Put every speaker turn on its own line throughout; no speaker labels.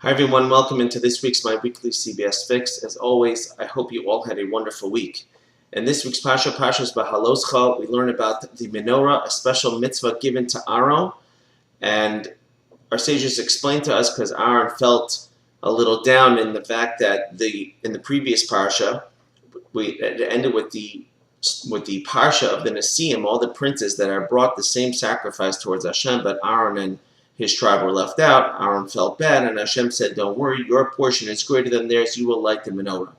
Hi everyone, welcome into this week's My Weekly CBS Fix. As always, I hope you all had a wonderful week. In this week's Parshas Beha'aloscha, we learn about the Menorah, a special mitzvah given to Aaron. And our sages explained to us because Aaron felt a little down in the fact that in the previous Parsha, it ended with the Parsha of the Nesiim, all the princes that are brought the same sacrifice towards Hashem, but Aaron and his tribe were left out. Aaron felt bad, and Hashem said, don't worry, your portion is greater than theirs, you will light the menorah.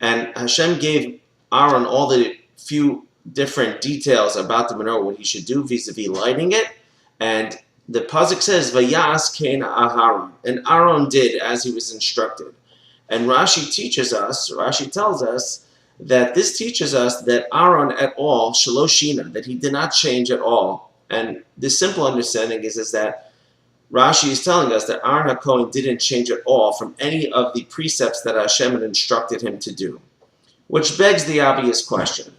And Hashem gave Aaron all the few different details about the menorah, what he should do vis-a-vis lighting it. And the pasuk says, Vayas kein Aharon. And Aaron did as he was instructed. And Rashi tells us that this teaches us that Aaron at all, shaloshina, that he did not change at all. And the simple understanding is that Rashi is telling us that Aaron HaKohen didn't change at all from any of the precepts that Hashem had instructed him to do. Which begs the obvious question.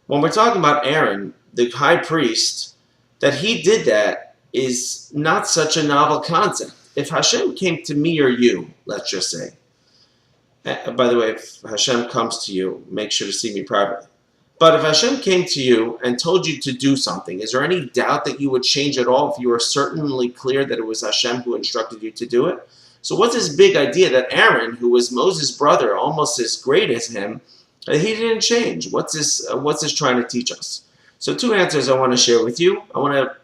When we're talking about Aaron, the high priest, that he did that is not such a novel concept. If Hashem came to me or you, let's just say, by the way, if Hashem comes to you, make sure to see me privately. But if Hashem came to you and told you to do something, is there any doubt that you would change at all if you were certainly clear that it was Hashem who instructed you to do it? So what's this big idea that Aaron, who was Moses' brother, almost as great as him, he didn't change? What's this trying to teach us? So two answers I want to share with you. I want to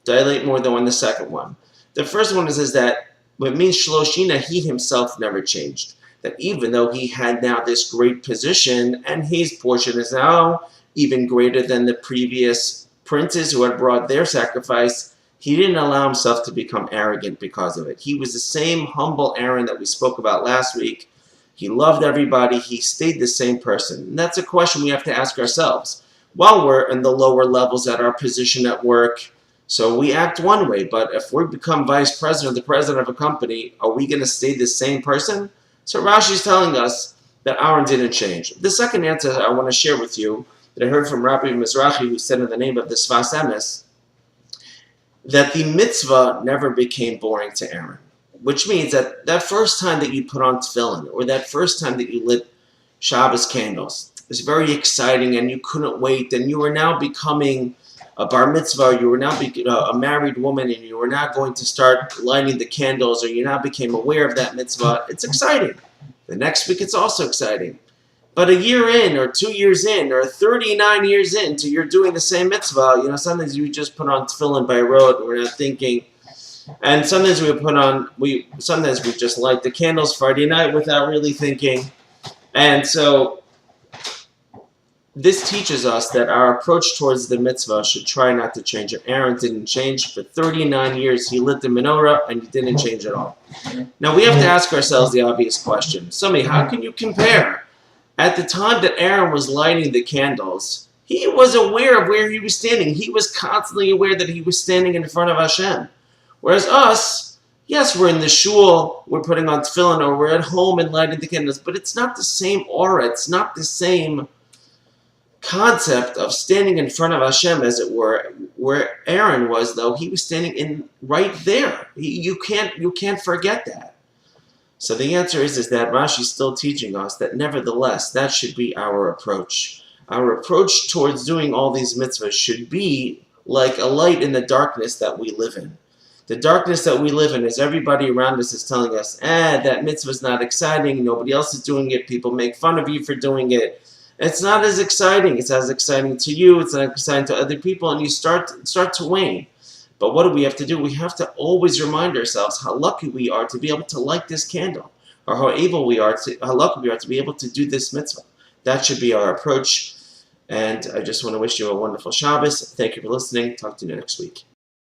dilate more though on the second one. The first one is that what it means Shloshina, he himself never changed. That even though he had now this great position, and his portion is now even greater than the previous princes who had brought their sacrifice, he didn't allow himself to become arrogant because of it. He was the same humble Aaron that we spoke about last week. He loved everybody. He stayed the same person. And that's a question we have to ask ourselves. While we're in the lower levels at our position at work, so we act one way, but if we become vice president or the president of a company, are we going to stay the same person? So Rashi is telling us that Aaron didn't change. The second answer I want to share with you that I heard from Rabbi Mizrahi, who said in the name of the Sfas Emes, that the mitzvah never became boring to Aaron. Which means that that first time that you put on tefillin, or that first time that you lit Shabbos candles, was very exciting and you couldn't wait, and you were now becoming a bar mitzvah, you were now a married woman, and you were now going to start lighting the candles, or you now became aware of that mitzvah. It's exciting. The next week it's also exciting. But a year in, or 2 years in, or 39 years into you're doing the same mitzvah, sometimes you just put on tefillin by rote, and we're not thinking. And sometimes sometimes we just light the candles Friday night without really thinking. And so this teaches us that our approach towards the mitzvah should try not to change it. Aaron didn't change. For 39 years, he lit the menorah, and he didn't change at all. Now, we have to ask ourselves the obvious question. How can you compare? At the time that Aaron was lighting the candles, he was aware of where he was standing. He was constantly aware that he was standing in front of Hashem. Whereas us, yes, we're in the shul, we're putting on tefillin, or we're at home and lighting the candles, but it's not the same aura. It's not the same concept of standing in front of Hashem, as it were. Where Aaron was, though, he was standing right there. You can't forget that. So the answer is that Rashi's still teaching us that nevertheless, that should be our approach. Our approach towards doing all these mitzvahs should be like a light in the darkness that we live in. The darkness that we live in is everybody around us is telling us, that mitzvah's not exciting, nobody else is doing it, people make fun of you for doing it. It's not as exciting. It's as exciting to you. It's not exciting to other people, and you start to wane. But what do we have to do? We have to always remind ourselves how lucky we are to be able to light this candle, or how lucky we are to be able to do this mitzvah. That should be our approach. And I just want to wish you a wonderful Shabbos. Thank you for listening. Talk to you next week.